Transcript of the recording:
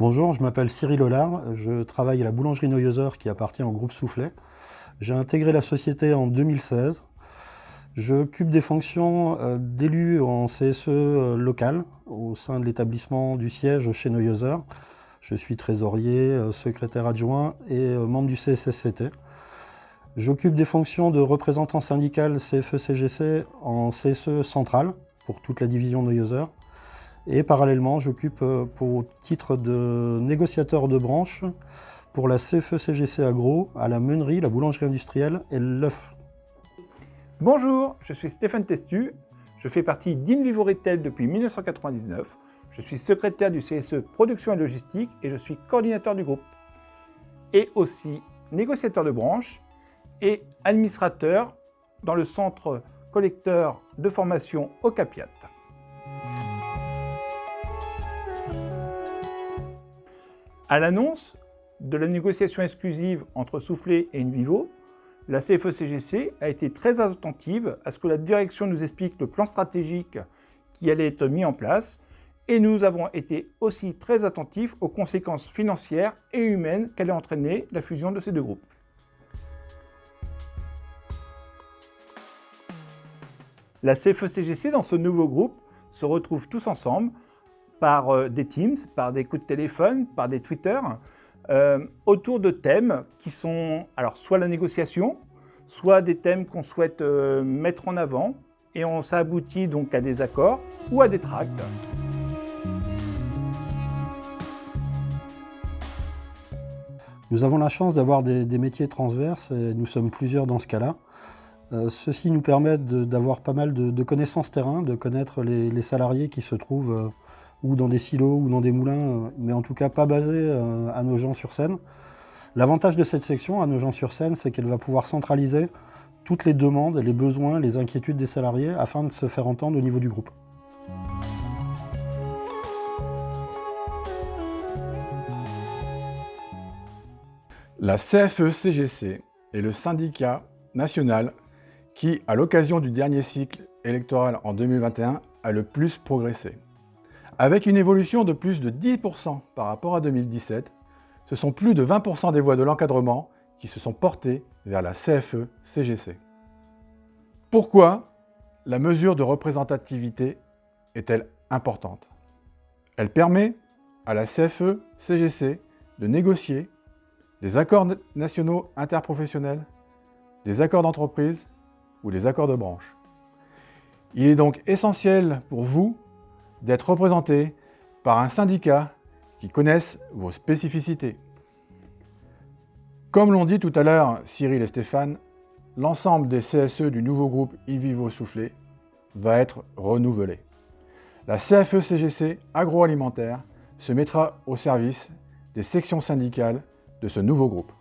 Bonjour, je m'appelle Cyril Hollard, je travaille à la boulangerie Neuhauser qui appartient au groupe Soufflet. J'ai intégré la société en 2016. J'occupe des fonctions d'élu en CSE local au sein de l'établissement du siège chez Neuhauser. Je suis trésorier, secrétaire adjoint et membre du CSSCT. J'occupe des fonctions de représentant syndical CFE-CGC en CSE central pour toute la division Neuhauser. Et parallèlement, j'occupe pour titre de négociateur de branche pour la CFE-CGC Agro à la meunerie, la boulangerie industrielle et l'œuf. Bonjour, je suis Stéphane Testu, je fais partie d'Invivo Retail depuis 1999, je suis secrétaire du CSE Production et Logistique et je suis coordinateur du groupe. Et aussi négociateur de branche et administrateur dans le centre collecteur de formation Ocapiat. À l'annonce de la négociation exclusive entre Soufflet et Invivo, la CFE-CGC a été très attentive à ce que la direction nous explique le plan stratégique qui allait être mis en place et nous avons été aussi très attentifs aux conséquences financières et humaines qu'allait entraîner la fusion de ces deux groupes. La CFE-CGC dans ce nouveau groupe se retrouve tous ensemble par des Teams, par des coups de téléphone, par des Twitter, autour de thèmes qui sont alors soit la négociation, soit des thèmes qu'on souhaite mettre en avant, et ça aboutit donc à des accords ou à des tracts. Nous avons la chance d'avoir des métiers transverses et nous sommes plusieurs dans ce cas-là. Ceci nous permet d'avoir pas mal de connaissances terrain, de connaître les salariés qui se trouvent ou dans des silos ou dans des moulins, mais en tout cas pas basés à Nogent-sur-Seine. L'avantage de cette section à Nogent-sur-Seine, c'est qu'elle va pouvoir centraliser toutes les demandes, les besoins, les inquiétudes des salariés afin de se faire entendre au niveau du groupe. La CFE-CGC est le syndicat national qui, à l'occasion du dernier cycle électoral en 2021, a le plus progressé. Avec une évolution de plus de 10% par rapport à 2017, ce sont plus de 20% des voix de l'encadrement qui se sont portées vers la CFE-CGC. Pourquoi la mesure de représentativité est-elle importante? Elle permet à la CFE-CGC de négocier des accords nationaux interprofessionnels, des accords d'entreprise ou des accords de branche. Il est donc essentiel pour vous d'être représenté par un syndicat qui connaisse vos spécificités. Comme l'ont dit tout à l'heure Cyril et Stéphane, l'ensemble des CSE du nouveau groupe Invivo Soufflet va être renouvelé. La CFE-CGC agroalimentaire se mettra au service des sections syndicales de ce nouveau groupe.